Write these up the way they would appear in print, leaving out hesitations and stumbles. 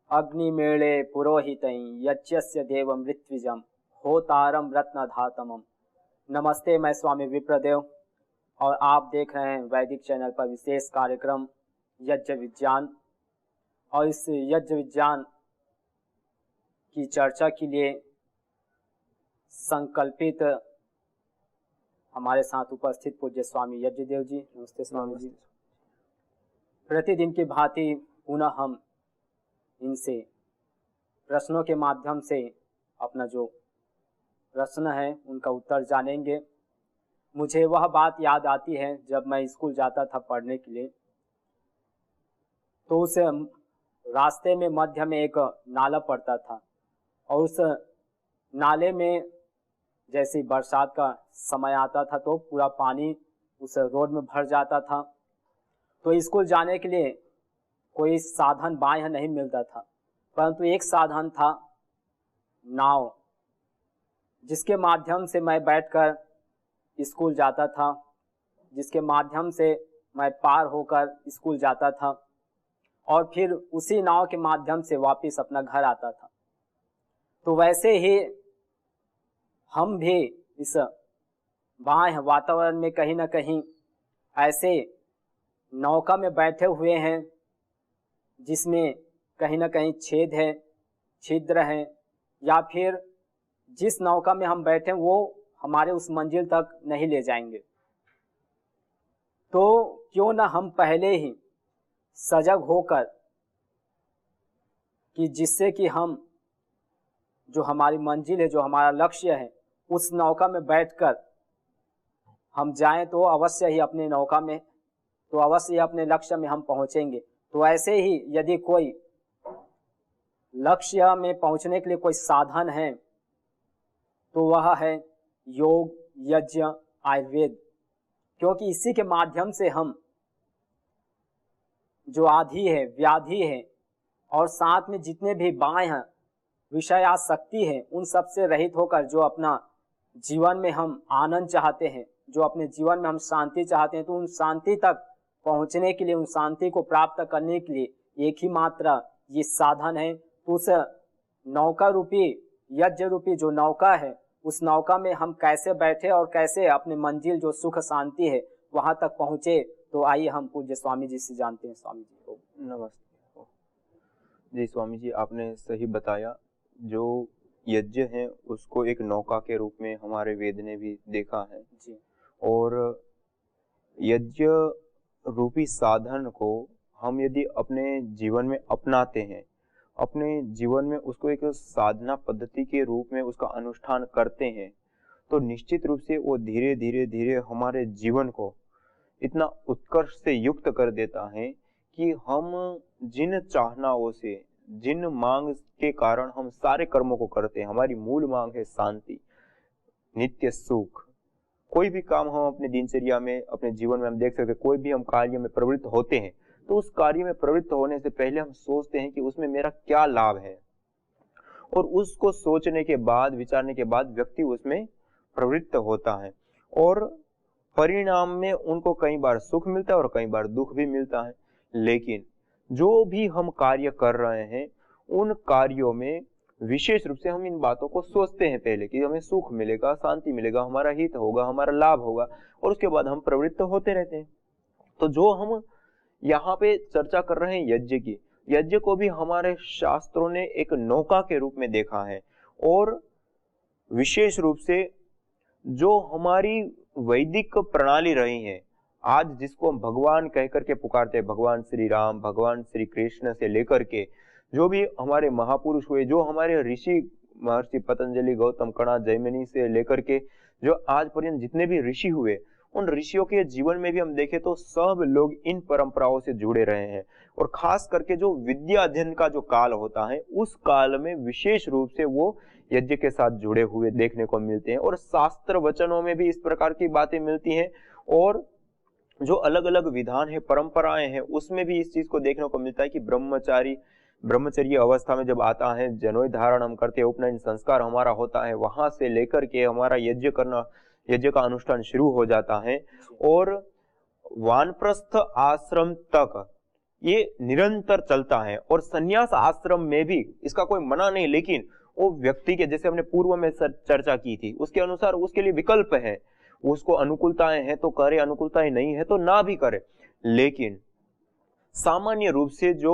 अग्निमेळे पुरोहितै यज्ञस्य देवं ऋत्विजं होतारम रत्नधातमम। नमस्ते, मैं स्वामी विप्रदेव और आप देख रहे हैं वैदिक चैनल पर विशेष कार्यक्रम यज्ञ विज्ञान। और इस यज्ञ विज्ञान की चर्चा के लिए संकल्पित हमारे साथ उपस्थित पूज्य स्वामी यज्ञदेव जी। नमस्ते स्वामी जी। प्रतिदिन की भांति पुनः हम इनसे प्रश्नों के माध्यम से अपना जो प्रश्न है उनका उत्तर जानेंगे। मुझे वह बात याद आती है जब मैं स्कूल जाता था पढ़ने के लिए, तो उस रास्ते में मध्य में एक नाला पड़ता था और उस नाले में जैसे बरसात का समय आता था तो पूरा पानी उस रोड में भर जाता था। तो स्कूल जाने के लिए कोई साधन बाएं नहीं मिलता था, परंतु एक साधन था नाव, जिसके माध्यम से मैं बैठकर स्कूल जाता था, जिसके माध्यम से मैं पार होकर स्कूल जाता था और फिर उसी नाव के माध्यम से वापस अपना घर आता था। तो वैसे ही हम भी इस बाह्य वातावरण में कहीं ना कहीं ऐसे नौका में बैठे हुए हैं जिसमें कहीं ना कहीं छेद है, छिद्र है, या फिर जिस नौका में हम बैठे वो हमारे उस मंजिल तक नहीं ले जाएंगे। तो क्यों ना हम पहले ही सजग होकर कि जिससे कि हम जो हमारी मंजिल है, जो हमारा लक्ष्य है, उस नौका में बैठकर हम जाएं तो अवश्य ही अपने नौका में, तो अवश्य ही अपने लक्ष्य में हम पहुंचेंगे। तो ऐसे ही यदि कोई लक्ष्य में पहुंचने के लिए कोई साधन है तो वह है योग, यज्ञ, आयुर्वेद। क्योंकि इसी के माध्यम से हम जो आधि है, व्याधि है और साथ में जितने भी बाह्य विषय आसक्ति है उन सब से रहित होकर जो अपना जीवन में हम आनंद चाहते हैं, जो अपने जीवन में हम शांति चाहते हैं, तो उन शांति तक पहुंचने के लिए, उन शांति को प्राप्त करने के लिए एक ही मात्र ये साधन है। तो उस नौका रूपी, यज्ञ रूपी जो नौका है, उस नौका में हम कैसे बैठे और कैसे अपने मंजिल जो सुख शांति है वहां तक पहुंचे, तो आइए हम पूज्य स्वामी जी से जानते हैं। स्वामी जी को नमस्ते जी। स्वामी जी, आपने सही बताया। जो यज्ञ है उसको एक नौका के रूप में हमारे वेद ने भी देखा है जी। और यज्ञ रूपी साधन को हम यदि अपने जीवन में अपनाते हैं, अपने जीवन में उसको एक साधना पद्धति के रूप में उसका अनुष्ठान करते हैं, तो निश्चित रूप से वो धीरे धीरे धीरे हमारे जीवन को इतना उत्कर्ष से युक्त कर देता है कि हम जिन चाहनाओं से, जिन मांग के कारण हम सारे कर्मों को करते हैं, हमारी मूल मांग है शांति, नित्य सुख। कोई भी काम हम अपने दिनचर्या में, अपने जीवन में हम देख सकते हैं, कोई भी हम कार्य में प्रवृत्त होते हैं तो उस कार्य में प्रवृत्त होने से पहले हम सोचते हैं कि उसमें मेरा क्या लाभ है, और उसको सोचने के बाद, विचारने के बाद व्यक्ति उसमें प्रवृत्त होता है और परिणाम में उनको कई बार सुख मिलता है और कई बार दुख भी मिलता है। लेकिन जो भी हम कार्य कर रहे हैं उन कार्यों में विशेष रूप से हम इन बातों को सोचते हैं पहले कि हमें सुख मिलेगा, शांति मिलेगा, हमारा हित होगा, हमारा लाभ होगा, और उसके बाद हम प्रवृत्त होते रहते हैं। तो जो हम यहाँ पे चर्चा कर रहे हैं यज्ञ की, यज्ञ को भी हमारे शास्त्रों ने एक नौका के रूप में देखा है। और विशेष रूप से जो हमारी वैदिक प्रणाली रही है, आज जिसको हम भगवान कह करके पुकारते हैं, भगवान श्री राम, भगवान श्री कृष्ण से लेकर के जो भी हमारे महापुरुष हुए, जो हमारे ऋषि महर्षि पतंजलि, गौतम, कणा, जैमिनी से लेकर के जो आज पर्यंत जितने भी ऋषि हुए, उन ऋषियों के जीवन में भी हम देखें तो सब लोग इन परंपराओं से जुड़े रहे हैं। और खास करके जो विद्या अध्ययन का जो काल होता है, उस काल में विशेष रूप से वो यज्ञ के साथ जुड़े हुए देखने को मिलते हैं। और शास्त्र वचनों में भी इस प्रकार की बातें मिलती हैं, और जो अलग अलग विधान है, परंपराएं हैं, उसमें भी इस चीज को देखने को मिलता है कि ब्रह्मचर्य अवस्था में जब आता है, जनेऊ धारण हम करते हैं, उपनयन संस्कार हमारा होता है, वहां से लेकर के हमारा यज्ञ का अनुष्ठान शुरू हो जाता है। और वानप्रस्थ आश्रम तक ये निरंतर चलता है। और संन्यास आश्रम में भी इसका कोई मना नहीं, लेकिन वो व्यक्ति के, जैसे हमने पूर्व में चर्चा की थी, उसके अनुसार उसके लिए विकल्प है। उसको अनुकूलताएं हैं तो करे, अनुकूलताएं नहीं है तो ना भी करे। लेकिन सामान्य रूप से जो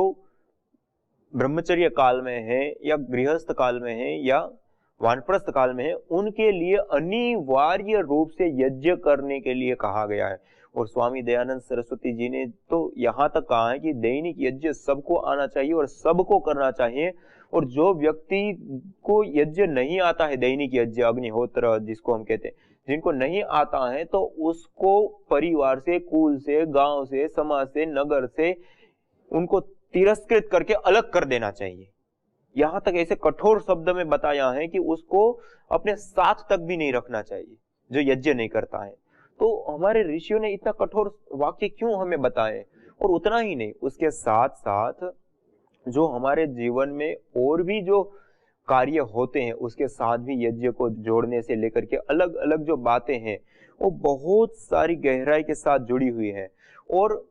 ब्रह्मचर्य काल में है या गृहस्थ काल में है या वानप्रस्थ काल में है, उनके लिए अनिवार्य रूप से यज्ञ करने के लिए कहा गया है। और स्वामी दयानंद सरस्वती जी ने तो यहाँ तक कहा है कि दैनिक यज्ञ सबको आना चाहिए और सबको करना चाहिए। और जो व्यक्ति को यज्ञ नहीं आता है, दैनिक यज्ञ, अग्निहोत्र जिसको हम कहते हैं, जिनको नहीं आता है, तो उसको परिवार से, कुल से, गांव से, समाज से, नगर से उनको तिरस्कृत करके अलग कर देना चाहिए। यहां तक ऐसे कठोर शब्द में बताया है कि उसको अपने साथ तक भी नहीं रखना चाहिए जो यज्ञ नहीं करता है। तो हमारे ऋषियों ने इतना कठोर वाक्य क्यों हमें बताए? और उतना ही नहीं, उसके साथ साथ जो हमारे जीवन में और भी जो कार्य होते हैं उसके साथ भी यज्ञ को जोड़ने से लेकर के अलग अलग जो बातें हैं वो बहुत सारी गहराई के साथ जुड़ी हुई है। और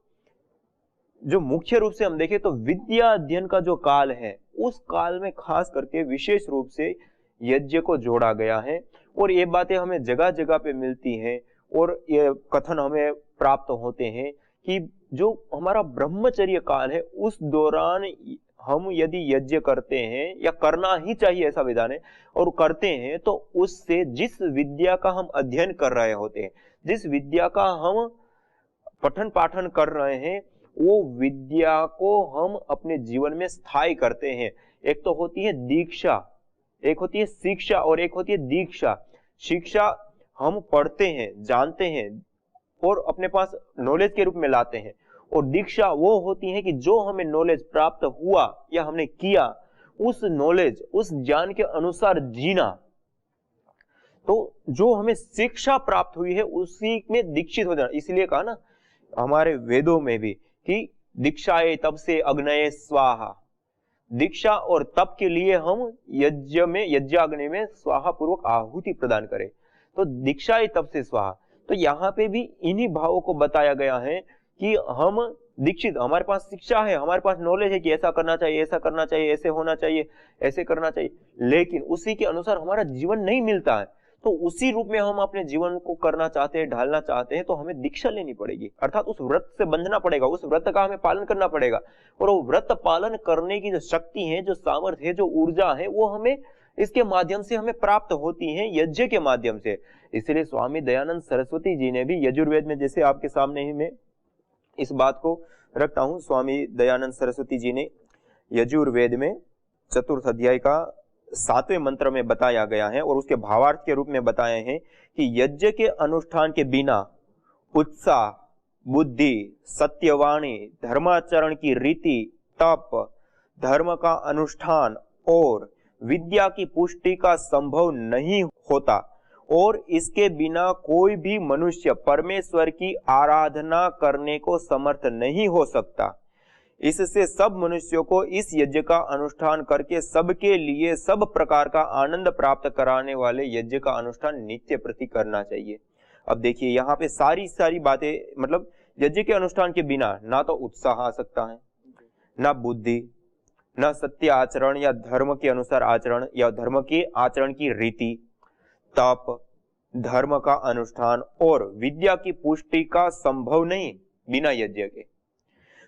जो मुख्य रूप से हम देखें तो विद्या अध्ययन का जो काल है, उस काल में खास करके विशेष रूप से यज्ञ को जोड़ा गया है। और ये बातें हमें जगह जगह पे मिलती हैं और ये कथन हमें प्राप्त होते हैं कि जो हमारा ब्रह्मचर्य काल है उस दौरान हम यदि यज्ञ करते हैं, या करना ही चाहिए ऐसा विधान है, और करते हैं, तो उससे जिस विद्या का हम अध्ययन कर रहे होते हैं, जिस विद्या का हम पठन पाठन कर रहे हैं, वो विद्या को हम अपने जीवन में स्थायी करते हैं। एक तो होती है दीक्षा, एक होती है शिक्षा और एक होती है दीक्षा। शिक्षा हम पढ़ते हैं, जानते हैं और अपने पास नॉलेज के रूप में लाते हैं, और दीक्षा वो होती है कि जो हमें नॉलेज प्राप्त हुआ या हमने किया, उस नॉलेज, उस ज्ञान के अनुसार जीना। तो जो हमें शिक्षा प्राप्त हुई है उसी में दीक्षित हो जाना। इसलिए कहा ना हमारे वेदों में भी कि दीक्षाए तप से अग्नये स्वाहा, दीक्षा और तप के लिए हम यज्ञ में, यज्ञाग्नि में स्वाहा पूर्वक आहुति प्रदान करें। तो दीक्षाए तप से स्वाहा, तो यहाँ पे भी इन्हीं भावों को बताया गया है कि हम दीक्षित, हमारे पास शिक्षा है, हमारे पास नॉलेज है कि ऐसा करना चाहिए, ऐसा करना चाहिए, ऐसे होना चाहिए, ऐसे करना चाहिए, लेकिन उसी के अनुसार हमारा जीवन नहीं मिलता है। तो उसी रूप में हम अपने जीवन को करना चाहते हैं, ढालना चाहते हैं, तो हमें दीक्षा लेनी पड़ेगी, अर्थात उस व्रत से बंधना पड़ेगा, उस व्रत का हमें पालन करना पड़ेगा। और वो व्रत पालन करने की जो शक्ति है, जो सामर्थ्य है, जो ऊर्जा है, वो हमें इसके माध्यम से हमें प्राप्त होती है, यज्ञ के माध्यम से। इसलिए स्वामी दयानंद सरस्वती जी ने भी यजुर्वेद में, जैसे आपके सामने ही मैं इस बात को रखता हूं, स्वामी दयानंद सरस्वती जी ने यजुर्वेद में चतुर्थ अध्याय का 7वें मंत्र में बताया गया है और उसके भावार्थ के रूप में बताए हैं कि यज्ञ के अनुष्ठान के बिना उत्साह, बुद्धि, सत्यवाणी, धर्माचरण की रीति, तप, धर्म का अनुष्ठान और विद्या की पुष्टि का संभव नहीं होता, और इसके बिना कोई भी मनुष्य परमेश्वर की आराधना करने को समर्थ नहीं हो सकता। इससे सब मनुष्यों को इस यज्ञ का अनुष्ठान करके सबके लिए सब प्रकार का आनंद प्राप्त कराने वाले यज्ञ का अनुष्ठान नित्य प्रति करना चाहिए। अब देखिए यहाँ पे सारी बातें, मतलब यज्ञ के अनुष्ठान के बिना ना तो उत्साह आ सकता है, ना बुद्धि, ना सत्य आचरण या धर्म के अनुसार आचरण या धर्म के आचरण की रीति, तप, धर्म का अनुष्ठान और विद्या की पुष्टि का संभव नहीं बिना यज्ञ के।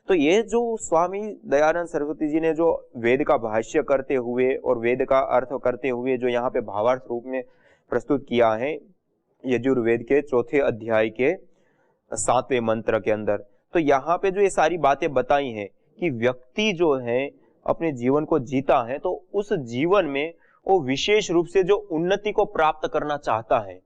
तो ये जो स्वामी दयानंद सरस्वती जी ने जो वेद का भाष्य करते हुए और वेद का अर्थ करते हुए जो यहाँ पे भावार्थ रूप में प्रस्तुत किया है यजुर्वेद के 4थे अध्याय के 7वें मंत्र के अंदर, तो यहाँ पे जो ये सारी बातें बताई हैं कि व्यक्ति जो है अपने जीवन को जीता है, तो उस जीवन में वो विशेष रूप से जो उन्नति को प्राप्त करना चाहता है,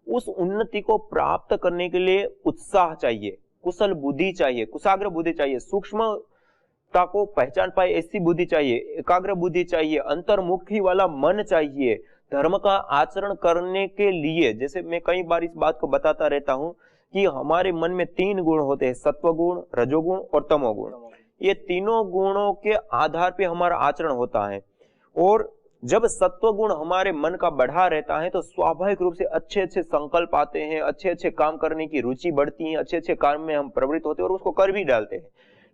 उस उन्नति को प्राप्त करने के लिए उत्साह चाहिए, कुशल बुद्धि चाहिए, कुशाग्र बुद्धि चाहिए, सूक्ष्मता को पहचान पाए ऐसी बुद्धि चाहिए, एकाग्र बुद्धि चाहिए, अंतर्मुखी वाला मन चाहिए। धर्म का आचरण करने के लिए, जैसे मैं कई बार इस बात को बताता रहता हूं कि हमारे मन में 3 गुण होते हैं, सत्वगुण, रजोगुण और तमोगुण। ये तीनों गुणों के आधार पे हमारा आचरण होता है, और जब सत्वगुण हमारे मन का बढ़ा रहता है तो स्वाभाविक रूप से अच्छे अच्छे संकल्प आते हैं, अच्छे अच्छे काम करने की रुचि बढ़ती है, अच्छे अच्छे काम में हम प्रवृत्त होते हैं और उसको कर भी डालते हैं।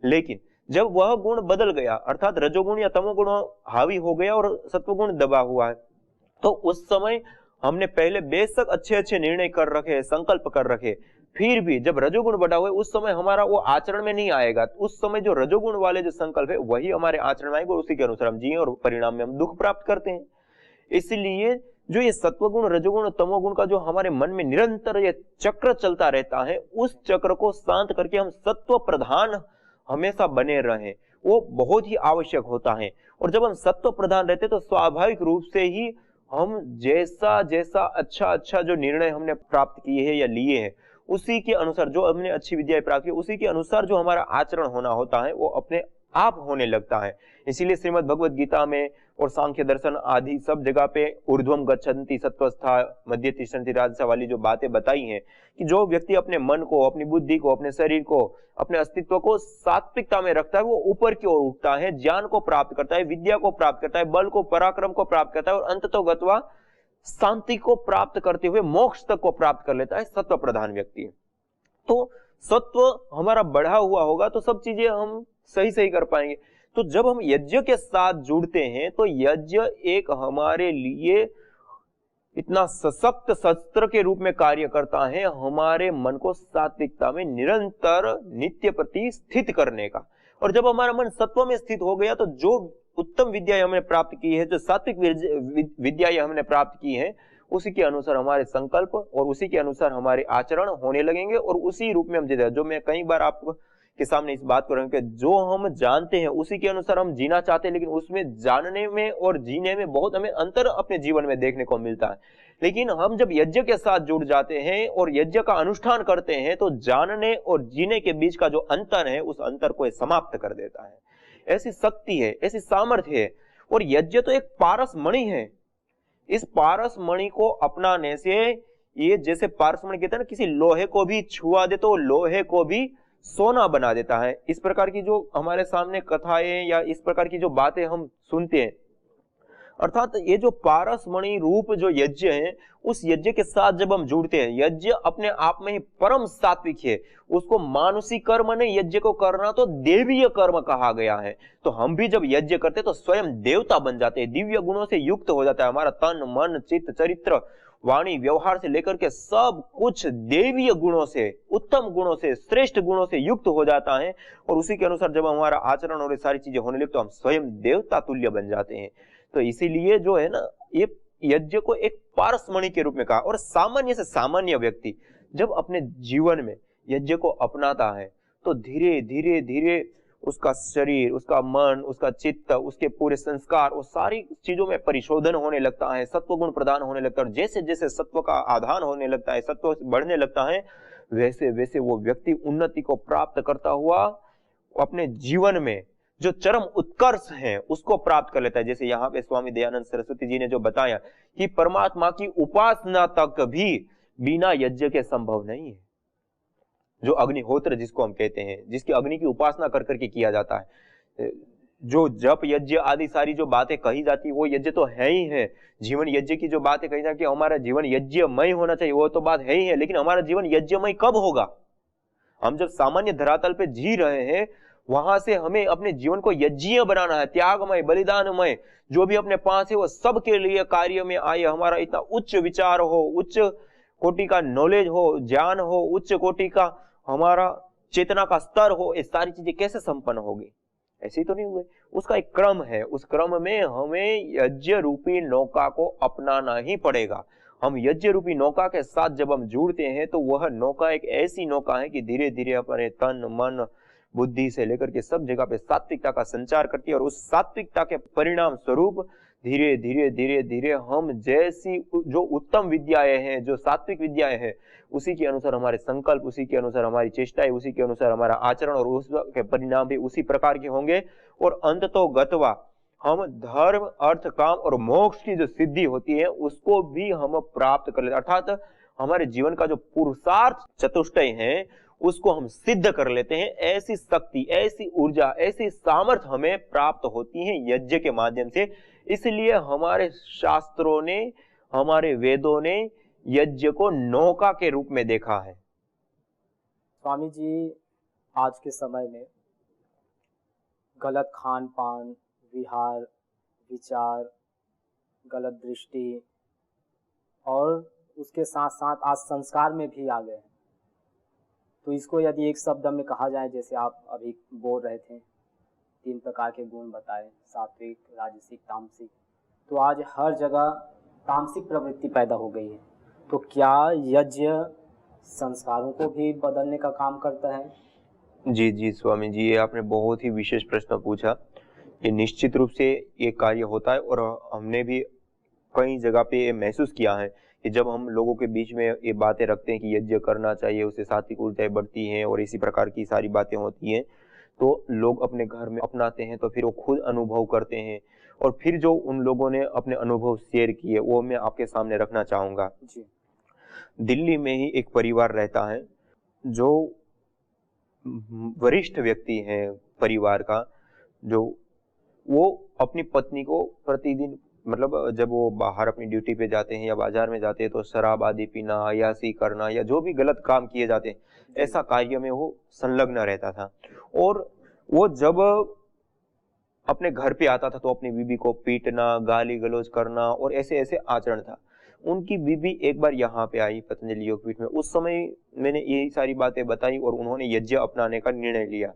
लेकिन जब वह गुण बदल गया, अर्थात रजोगुण या तमोगुण हावी हो गया और सत्वगुण दबा हुआ है, तो उस समय हमने पहले बेशक अच्छे अच्छे निर्णय कर रखे, संकल्प कर रखे, फिर भी जब रजोगुण बढ़ा हुआ है उस समय हमारा वो आचरण में नहीं आएगा। उस समय जो रजोगुण वाले जो संकल्प है वही हमारे आचरण में आएगा और उसी के अनुसार हम जिए और परिणाम में हम दुख प्राप्त करते हैं। इसलिए जो ये सत्वगुण, रजोगुण, तमोगुण का जो हमारे मन में निरंतर ये चक्र चलता रहता है, उस चक्र को शांत करके हम सत्व प्रधान हमेशा बने रहें, वो बहुत ही आवश्यक होता है। और जब हम सत्व प्रधान रहते तो स्वाभाविक रूप से ही हम जैसा जैसा अच्छा जो निर्णय हमने प्राप्त किए हैं या लिए हैं, उसी के अनुसार जो हमने अच्छी विद्या प्राप्त की, उसी के अनुसार जो हमारा आचरण होना होता है वो अपने आप होने लगता है। इसीलिए श्रीमद् भगवद गीता में और सांख्य दर्शन आदि सब जगह पे ऊर्ध्वम गच्छन्ति सत्वस्था मध्य तिष्ठन्ति राजसा वाली जो बातें बताई हैं कि जो व्यक्ति अपने मन को, अपनी बुद्धि को, अपने शरीर को, अपने अस्तित्व को सात्विकता में रखता है वो ऊपर की ओर उठता है, ज्ञान को प्राप्त करता है, विद्या को प्राप्त करता है, बल को, पराक्रम को प्राप्त करता है और अंततोगत्वा शांति को प्राप्त करते हुए मोक्ष तक को प्राप्त कर लेता है सत्व प्रधान व्यक्ति। तो सत्व हमारा बढ़ा हुआ होगा तो सब चीजें हम सही कर पाएंगे। तो जब हम यज्ञ के साथ जुड़ते हैं तो यज्ञ एक हमारे लिए इतना सशक्त शस्त्र के रूप में कार्य करता है, हमारे मन को सात्विकता में निरंतर नित्य प्रति स्थित करने का। और जब हमारा मन सत्व में स्थित हो गया तो जो उत्तम विद्या हमने प्राप्त की है, जो सात्विक विद्या हमने प्राप्त की है, उसी के अनुसार हमारे संकल्प और उसी के अनुसार हमारे आचरण होने लगेंगे और उसी रूप में हम जीते। जो मैं कई बार आपको के सामने इस बात को रखूं कि जो हम जानते हैं उसी के अनुसार हम जीना चाहते हैं, लेकिन उसमें जानने में और जीने में बहुत हमें अंतर अपने जीवन में देखने को मिलता है। लेकिन हम जब यज्ञ के साथ जुड़ जाते हैं और यज्ञ का अनुष्ठान करते हैं तो जानने और जीने के बीच का जो अंतर है उस अंतर को समाप्त कर देता है। ऐसी शक्ति है, ऐसी सामर्थ्य है। और यज्ञ तो एक पारस मणि है। इस पारस मणि को अपनाने से ये जैसे पारस मणि कहते हैं ना, किसी लोहे को भी छुआ दे तो लोहे को भी सोना बना देता है। इस प्रकार की जो हमारे सामने कथाएं या इस प्रकार की जो बातें हम सुनते हैं, अर्थात ये जो पारस मणि रूप जो यज्ञ है, उस यज्ञ के साथ जब हम जुड़ते हैं, यज्ञ अपने आप में ही परम सात्विक है। उसको मानुषी कर्म नहीं, यज्ञ को करना तो देवीय कर्म कहा गया है। तो हम भी जब यज्ञ करते तो स्वयं देवता बन जाते हैं, दिव्य गुणों से युक्त हो जाता है। हमारा तन, मन, चित्त, चरित्र, वाणी, व्यवहार से लेकर के सब कुछ देवीय गुणों से, उत्तम गुणों से, श्रेष्ठ गुणों से युक्त हो जाता है। और उसी के अनुसार जब हमारा आचरण और ये सारी चीजें होने लगती तो हम स्वयं देवता तुल्य बन जाते हैं। तो इसीलिए जो है ना, ये यज्ञ को एक पारस मणि के रूप में कहा। और सामान्य से सामान्य व्यक्ति जब अपने जीवन में यज्ञ को अपनाता है तो धीरे धीरे धीरे उसका शरीर, उसका मन, उसका चित्त, उसके पूरे संस्कार और सारी चीजों में परिशोधन होने लगता है, सत्व गुण प्रदान होने लगता है। और जैसे जैसे सत्व का आधान होने लगता है, सत्व बढ़ने लगता है, वैसे वैसे वो व्यक्ति उन्नति को प्राप्त करता हुआ अपने जीवन में जो चरम उत्कर्ष है उसको प्राप्त कर लेता है। जैसे यहाँ पे स्वामी दयानंद सरस्वती जी ने जो बताया कि परमात्मा की उपासना तक भी बिना यज्ञ के संभव नहीं है। जो अग्निहोत्र जिसको हम कहते हैं, जिसकी अग्नि की उपासना कर करके किया जाता है, जो जप यज्ञ आदि सारी जो बातें कही जाती है वो यज्ञ तो है ही है। जीवन यज्ञ की जो बातें कही जाती है, हमारा जीवन यज्ञमय होना चाहिए, वो तो बात है ही है। लेकिन हमारा जीवन यज्ञमय कब होगा? हम जब सामान्य धरातल पे जी रहे हैं, वहां से हमें अपने जीवन को यज्ञीय बनाना है, त्यागमय, बलिदानमय। जो भी अपने पास है वो सबके लिए कार्य में आए। हमारा इतना उच्च विचार हो, उच्च कोटि का नॉलेज हो, ज्ञान हो, उच्च कोटि का हमारा चेतना का स्तर हो, ये सारी चीजें कैसे संपन्न होगी? ऐसे ही तो नहीं हुए। उसका एक क्रम है, उस क्रम में हमें यज्ञ रूपी नौका को अपनाना ही पड़ेगा। हम यज्ञ रूपी नौका के साथ जब हम जुड़ते हैं तो वह नौका एक ऐसी नौका है कि धीरे धीरे अपने तन, मन, बुद्धि से लेकर के सब जगह पे सात्विकता का संचार करती है। और उस सात्विकता के परिणाम स्वरूप धीरे धीरे धीरे धीरे हम जैसी जो उत्तम विद्याएं हैं, जो सात्विक विद्याएं हैं, उसी के अनुसार हमारे संकल्प, उसी के अनुसार हमारी चेष्टाएं, उसी के अनुसार हमारा आचरण और उसके परिणाम भी उसी प्रकार के होंगे। और अंततोगत्वा हम धर्म, अर्थ, काम और मोक्ष की जो सिद्धि होती है उसको भी हम प्राप्त कर लेते हैं। अर्थात हमारे जीवन का जो पुरुषार्थ चतुष्टय है उसको हम सिद्ध कर लेते हैं। ऐसी शक्ति, ऐसी ऊर्जा, ऐसी सामर्थ्य हमें प्राप्त होती है यज्ञ के माध्यम से। इसलिए हमारे शास्त्रों ने, हमारे वेदों ने यज्ञ को नौका के रूप में देखा है। स्वामी जी, आज के समय में गलत खान पान, विहार, विचार, गलत दृष्टि और उसके साथ साथ आज संस्कार में भी आ गए हैं। तो इसको यदि एक शब्द में कहा जाए, जैसे आप अभी बोल रहे थे 3 प्रकार के गुण बताए, सात्विक, राजसिक, तामसिक, तो आज हर जगह तामसिक प्रवृत्ति पैदा हो गई है। तो क्या यज्ञ संस्कारों को भी बदलने का काम करता है? जी जी स्वामी जी, ये आपने बहुत ही विशेष प्रश्न पूछा। ये निश्चित रूप से ये कार्य होता है और हमने भी कई जगह पे ये महसूस किया है कि जब हम लोगों के बीच में ये बातें रखते हैं कि यज्ञ करना चाहिए, उससे सात्विक ऊर्जाएं बढ़ती हैं और इसी प्रकार की सारी बातें होती हैं, तो लोग अपने घर में अपनाते हैं, तो फिर वो खुद अनुभव करते हैं। और फिर जो उन लोगों ने अपने अनुभव शेयर किए वो मैं आपके सामने रखना चाहूँगा। दिल्ली में ही एक परिवार रहता है, जो वरिष्ठ व्यक्ति हैं परिवार का, जो वो अपनी पत्नी को प्रतिदिन, मतलब जब वो बाहर अपनी ड्यूटी पे जाते हैं या बाजार में जाते हैं, तो शराब आदि पीना, अय्याशी करना या जो भी गलत काम किए जाते हैं, ऐसा कार्य में वो संलग्न रहता था। और वो जब अपने घर पे आता था तो अपनी बीबी को पीटना, गाली गलौज करना और ऐसे ऐसे आचरण था। उनकी बीबी एक बार यहाँ पे आई पतंजलि योगपीठ में, उस समय मैंने यही सारी बातें बताई और उन्होंने यज्ञ अपनाने का निर्णय लिया।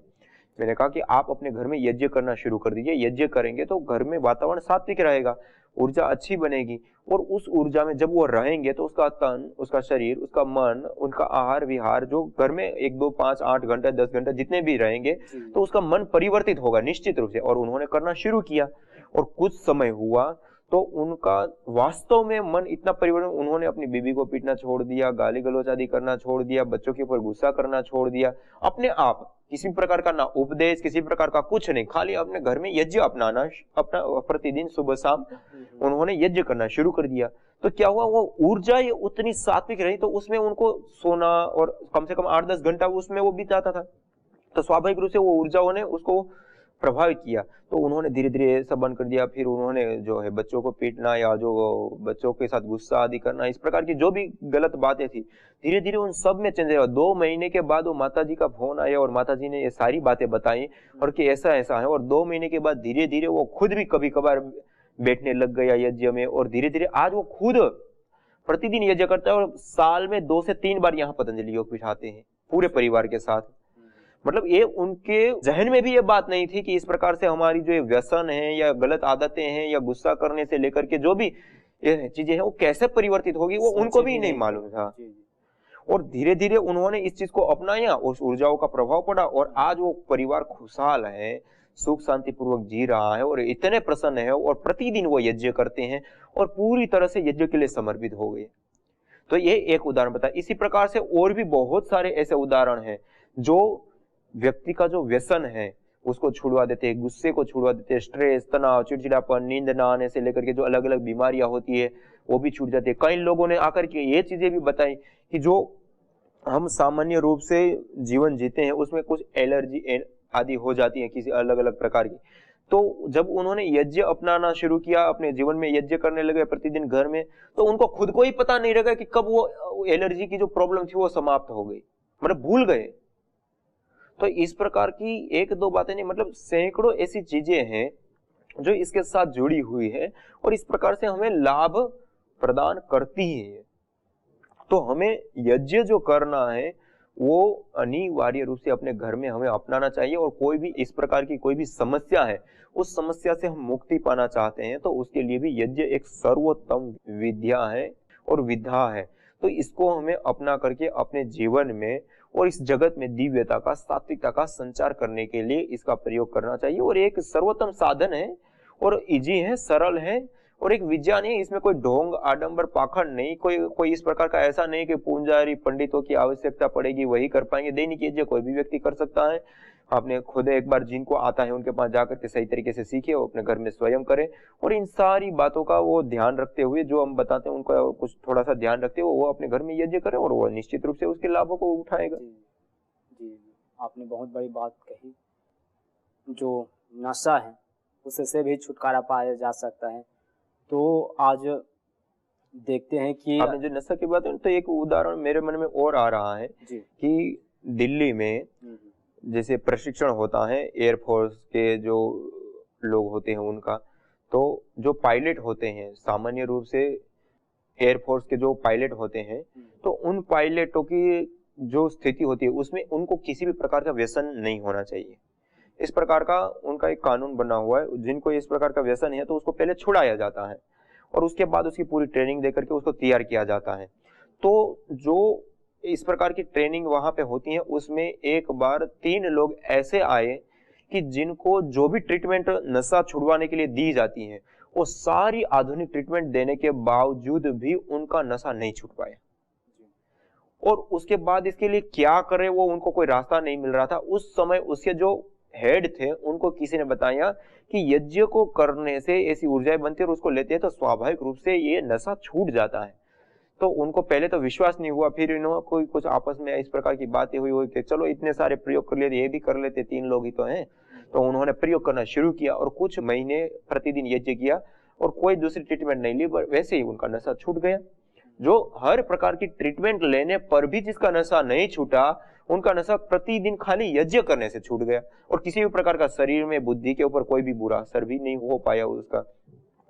मैंने कहा कि आप अपने घर में यज्ञ करना शुरू कर दीजिए, यज्ञ करेंगे तो घर में वातावरण सात्विक रहेगा, ऊर्जा अच्छी बनेगी, और उस ऊर्जा में जब वो रहेंगे तो उसका तन, उसका शरीर, उसका मन, उनका आहार विहार, जो घर में 1 2 5 8 घंटे 10 घंटे जितने भी रहेंगे, तो उसका मन परिवर्तित होगा निश्चित रूप से। और उन्होंने करना शुरू किया और कुछ समय हुआ तो उनका वास्तव में मन इतना परिवर्तन, उन्होंने अपनी बीबी को पीटना छोड़ दिया, गाली गलौज आदि करना छोड़ दिया, बच्चों के ऊपर गुस्सा करना छोड़ दिया, अपने आप किसी प्रकार का ना उपदेश, किसी प्रकार का कुछ नहीं, खाली अपने घर में यज्ञ अपनाना, अपना प्रतिदिन सुबह शाम उन्होंने यज्ञ करना शुरू कर दिया। तो क्या हुआ, वो ऊर्जा ये उतनी सात्विक रही, तो उसमें उनको सोना और कम से कम 8-10 घंटा उसमें वो बिताता था, तो स्वाभाविक रूप से वो ऊर्जाओं ने उसको प्रभावित किया। तो उन्होंने धीरे धीरे सब बंद कर दिया। फिर उन्होंने जो है बच्चों को पीटना या जो बच्चों के साथ गुस्सा आदि करना, इस प्रकार की जो भी गलत बातें थी, धीरे धीरे उन सब में चेंज आया। 2 महीने के बाद वो माता जी का फोन आया और माता जी ने ये सारी बातें बताई और कि ऐसा ऐसा है। और 2 महीने के बाद धीरे धीरे वो खुद भी कभी कभार बैठने लग गया यज्ञ में, और धीरे धीरे आज वो खुद प्रतिदिन यज्ञ करता है और साल में 2 से 3 बार यहाँ पतंजलि योगपीठ आते हैं पूरे परिवार के साथ। मतलब ये उनके जहन में भी ये बात नहीं थी कि इस प्रकार से हमारी जो व्यसन है या गलत आदतें हैं या गुस्सा करने से लेकर के जो भी ये चीजें हैं वो कैसे परिवर्तित होगी, वो उनको भी नहीं मालूम था। और धीरे धीरे उन्होंने इस चीज को अपनाया, उस ऊर्जाओं का प्रभाव पड़ा और आज वो परिवार खुशहाल है, सुख शांति पूर्वक जी रहा है और इतने प्रसन्न है, और प्रतिदिन वो यज्ञ करते हैं और पूरी तरह से यज्ञ के लिए समर्पित हो गए। तो ये एक उदाहरण बताया। इसी प्रकार से और भी बहुत सारे ऐसे उदाहरण हैं जो व्यक्ति का जो व्यसन है उसको छुड़वा देते हैं, गुस्से को छुड़वा देते हैं, स्ट्रेस, तनाव, चिड़चिड़ापन, नींद ना आने से लेकर के जो अलग अलग बीमारियां होती है वो भी छूट जाती है। कई लोगों ने आकर के ये चीजें भी बताई कि जो हम सामान्य रूप से जीवन जीते हैं उसमें कुछ एलर्जी आदि हो जाती है किसी अलग अलग प्रकार की। तो जब उन्होंने यज्ञ अपनाना शुरू किया, अपने जीवन में यज्ञ करने लगे प्रतिदिन घर में, तो उनको खुद को ही पता नहीं लगा कि कब वो एलर्जी की जो प्रॉब्लम थी वो समाप्त हो गई, मतलब भूल गए। तो इस प्रकार की 1-2 बातें नहीं, मतलब सैकड़ों ऐसी चीजें हैं जो इसके साथ जुड़ी हुई है और इस प्रकार से हमें लाभ प्रदान करती है। तो हमें यज्ञ जो करना है वो अनिवार्य रूप से अपने घर में हमें अपनाना चाहिए। और कोई भी इस प्रकार की कोई भी समस्या है, उस समस्या से हम मुक्ति पाना चाहते हैं, तो उसके लिए भी यज्ञ एक सर्वोत्तम विद्या है और विधा है। तो इसको हमें अपना करके अपने जीवन में और इस जगत में दिव्यता का, सात्विकता का संचार करने के लिए इसका प्रयोग करना चाहिए। और एक सर्वोत्तम साधन है और इजी है, सरल है और एक विज्ञान है। इसमें कोई ढोंग, आडंबर, पाखंड नहीं, कोई इस प्रकार का ऐसा नहीं कि पूंजारी पंडितों की आवश्यकता पड़ेगी वही कर पाएंगे। दैनिक यज्ञ कोई भी व्यक्ति कर सकता है। आपने खुद एक बार जिनको आता है उनके पास जाकर के सही तरीके से सीखे, वो अपने घर में स्वयं करें और इन सारी बातों का वो ध्यान रखते हुए, जो हम बताते हैं उनका कुछ थोड़ा सा ध्यान रखते हुए वो अपने घर में यज्ञ करें और वो निश्चित रूप से उसके लाभों को उठाएगा। जी, आपने बहुत बड़ी बात कही। जो नशा है उससे भी छुटकारा पाया जा सकता है। तो आज देखते हैं कि आपने जो नशा की बात है तो एक उदाहरण मेरे मन में और आ रहा है कि दिल्ली में जैसे प्रशिक्षण होता है एयरफोर्स के जो लोग होते हैं उनका, तो जो पायलट होते हैं सामान्य रूप से एयरफोर्स के जो पायलट होते हैं, तो उन पायलटों की जो स्थिति होती है उसमें उनको किसी भी प्रकार का व्यसन नहीं होना चाहिए। इस प्रकार का उनका एक कानून बना हुआ है। जिनको इस प्रकार का व्यसन है तो उसको पहले छुड़ाया जाता है और उसके बाद उसकी पूरी ट्रेनिंग देकर के उसको तैयार किया जाता है। तो जो इस प्रकार की ट्रेनिंग वहां पे होती है उसमें एक बार 3 लोग ऐसे आए कि जिनको जो भी ट्रीटमेंट नशा छुड़वाने के लिए दी जाती है वो सारी आधुनिक ट्रीटमेंट देने के बावजूद भी उनका नशा नहीं छूट पाया। और उसके बाद इसके लिए क्या करे वो उनको कोई रास्ता नहीं मिल रहा था। उस समय उसके जो हेड थे उनको किसी ने बताया कि यज्ञ को करने से ऐसी ऊर्जाएं बनती है और उसको लेते हैं तो स्वाभाविक रूप से ये नशा छूट जाता है। तो उनको पहले तो विश्वास नहीं हुआ, फिर इन्होंने कोई कुछ आपस में इस प्रकार की बातें हुई कि चलो इतने सारे प्रयोग कर लेते, ये भी कर लेते, 3 लोग ही तो हैं। तो उन्होंने प्रयोग करना शुरू किया और कुछ महीने प्रतिदिन यज्ञ किया और कोई दूसरी ट्रीटमेंट नहीं ली, वैसे ही उनका नशा छूट गया। जो हर प्रकार की ट्रीटमेंट लेने पर भी जिसका नशा नहीं छूटा, उनका नशा प्रतिदिन खाली यज्ञ करने से छूट गया और किसी भी प्रकार का शरीर में बुद्धि के ऊपर कोई भी बुरा असर भी नहीं हो पाया उसका,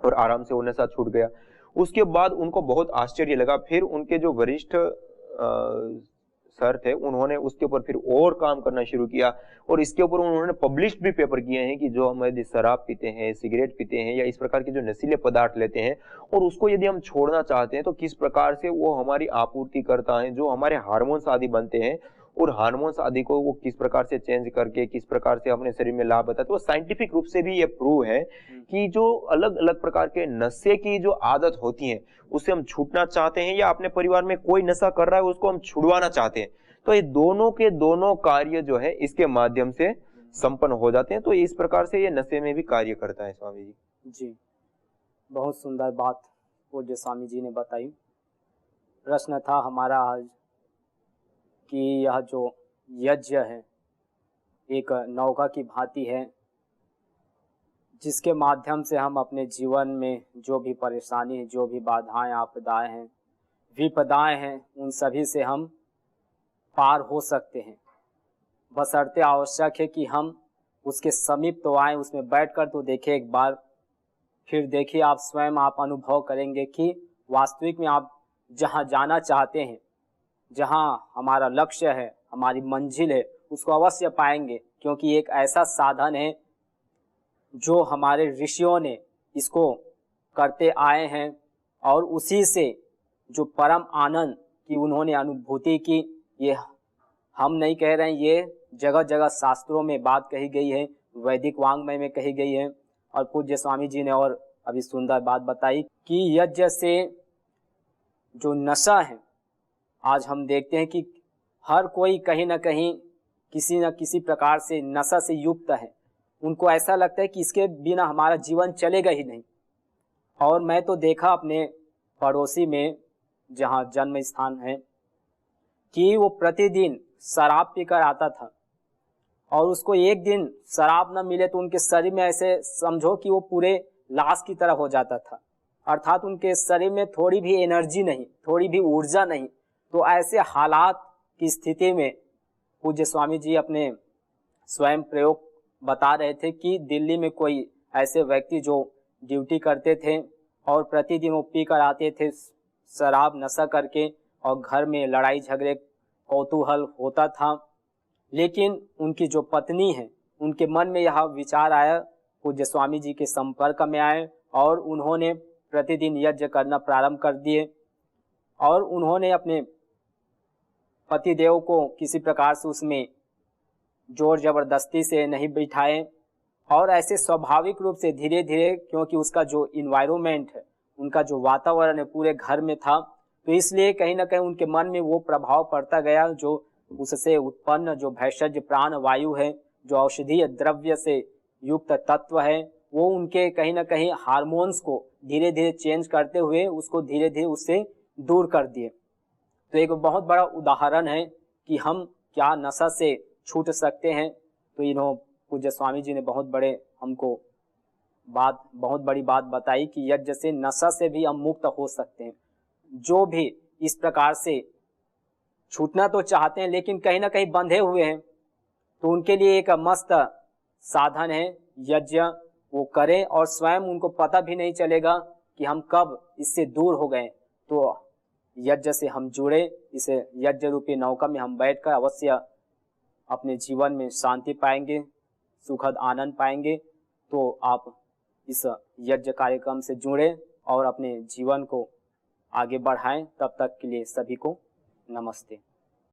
और आराम से वो नशा छूट गया। उसके बाद उनको बहुत आश्चर्य लगा। फिर उनके जो वरिष्ठ सर थे उन्होंने उसके ऊपर फिर और काम करना शुरू किया और इसके ऊपर उन्होंने पब्लिश भी पेपर किए हैं कि जो हम यदि शराब पीते हैं, सिगरेट पीते हैं या इस प्रकार के जो नशीले पदार्थ लेते हैं और उसको यदि हम छोड़ना चाहते हैं तो किस प्रकार से वो हमारी आपूर्ति करता है, जो हमारे हार्मोन्स आदि बनते हैं और हार्मोन्स आदि को वो किस प्रकार से चेंज करके किस प्रकार से अपने शरीर में लाभ बताते हैं। तो साइंटिफिक रूप से भी ये प्रूव है कि जो अलग अलग प्रकार के नशे की जो आदत होती है उससे हम छूटना चाहते हैं या अपने परिवार में कोई नशा कर रहा है उसको हम छुड़वाना चाहते हैं, तो ये दोनों के दोनों कार्य जो है इसके माध्यम से संपन्न हो जाते हैं। तो इस प्रकार से ये नशे में भी कार्य करता है। स्वामी जी जी, बहुत सुंदर बात पूज्य स्वामी जी ने बताई। प्रश्न था हमारा आज कि यह जो यज्ञ है एक नौका की भांति है जिसके माध्यम से हम अपने जीवन में जो भी परेशानी, जो भी बाधाएं, आपदाएं हैं, विपदाएं हैं, उन सभी से हम पार हो सकते हैं। बशर्ते आवश्यक है कि हम उसके समीप तो आएँ, उसमें बैठकर तो देखें एक बार, फिर देखिए आप स्वयं आप अनुभव करेंगे कि वास्तविक में आप जहाँ जाना चाहते हैं, जहाँ हमारा लक्ष्य है, हमारी मंजिल है, उसको अवश्य पाएंगे, क्योंकि एक ऐसा साधन है जो हमारे ऋषियों ने इसको करते आए हैं और उसी से जो परम आनंद की उन्होंने अनुभूति की, ये हम नहीं कह रहे हैं, ये जगह जगह शास्त्रों में बात कही गई है, वैदिक वांग्मय में कही गई है। और पूज्य स्वामी जी ने और अभी सुंदर बात बताई कि यज्ञ से जो नशा है, आज हम देखते हैं कि हर कोई कहीं ना कहीं किसी न किसी प्रकार से नशा से युक्त है। उनको ऐसा लगता है कि इसके बिना हमारा जीवन चलेगा ही नहीं। और मैं तो देखा अपने पड़ोसी में जहाँ जन्म स्थान है कि वो प्रतिदिन शराब पीकर आता था और उसको एक दिन शराब न मिले तो उनके शरीर में ऐसे समझो कि वो पूरे लाश की तरह हो जाता था, अर्थात उनके शरीर में थोड़ी भी एनर्जी नहीं, थोड़ी भी ऊर्जा नहीं। तो ऐसे हालात की स्थिति में पूज्य स्वामी जी अपने स्वयं प्रयोग बता रहे थे कि दिल्ली में कोई ऐसे व्यक्ति जो ड्यूटी करते थे और प्रतिदिन वो पी कर आते थे शराब नशा करके, और घर में लड़ाई झगड़े कौतूहल होता था। लेकिन उनकी जो पत्नी है, उनके मन में यह विचार आया, पूज्य स्वामी जी के संपर्क में आए और उन्होंने प्रतिदिन यज्ञ करना प्रारंभ कर दिए और उन्होंने अपने पतिदेव को किसी प्रकार से उसमें जोर जबरदस्ती से नहीं बिठाए और ऐसे स्वाभाविक रूप से धीरे धीरे, क्योंकि उसका जो इन्वायरमेंट है, उनका जो वातावरण है पूरे घर में था, तो इसलिए कहीं ना कहीं उनके मन में वो प्रभाव पड़ता गया जो उससे उत्पन्न जो भैषज प्राण वायु है, जो औषधीय द्रव्य से युक्त तत्व है, वो उनके कहीं ना कहीं हार्मोन्स को धीरे धीरे चेंज करते हुए उसको धीरे धीरे उससे दूर कर दिए। तो एक बहुत बड़ा उदाहरण है कि हम क्या नशा से छूट सकते हैं। तो इन्हों पूज्य स्वामी जी ने बहुत बड़ी बात बताई कि यज्ञ से नशा से भी हम मुक्त हो सकते हैं। जो भी इस प्रकार से छूटना तो चाहते हैं लेकिन कहीं ना कहीं बंधे हुए हैं, तो उनके लिए एक मस्त साधन है यज्ञ, वो करें और स्वयं उनको पता भी नहीं चलेगा कि हम कब इससे दूर हो गए। तो यज्ञ से हम जुड़े, इस यज्ञ रूपी नौका में हम बैठकर अवश्य अपने जीवन में शांति पाएंगे, सुखद आनंद पाएंगे। तो आप इस यज्ञ कार्यक्रम से जुड़े और अपने जीवन को आगे बढ़ाएं। तब तक के लिए सभी को नमस्ते।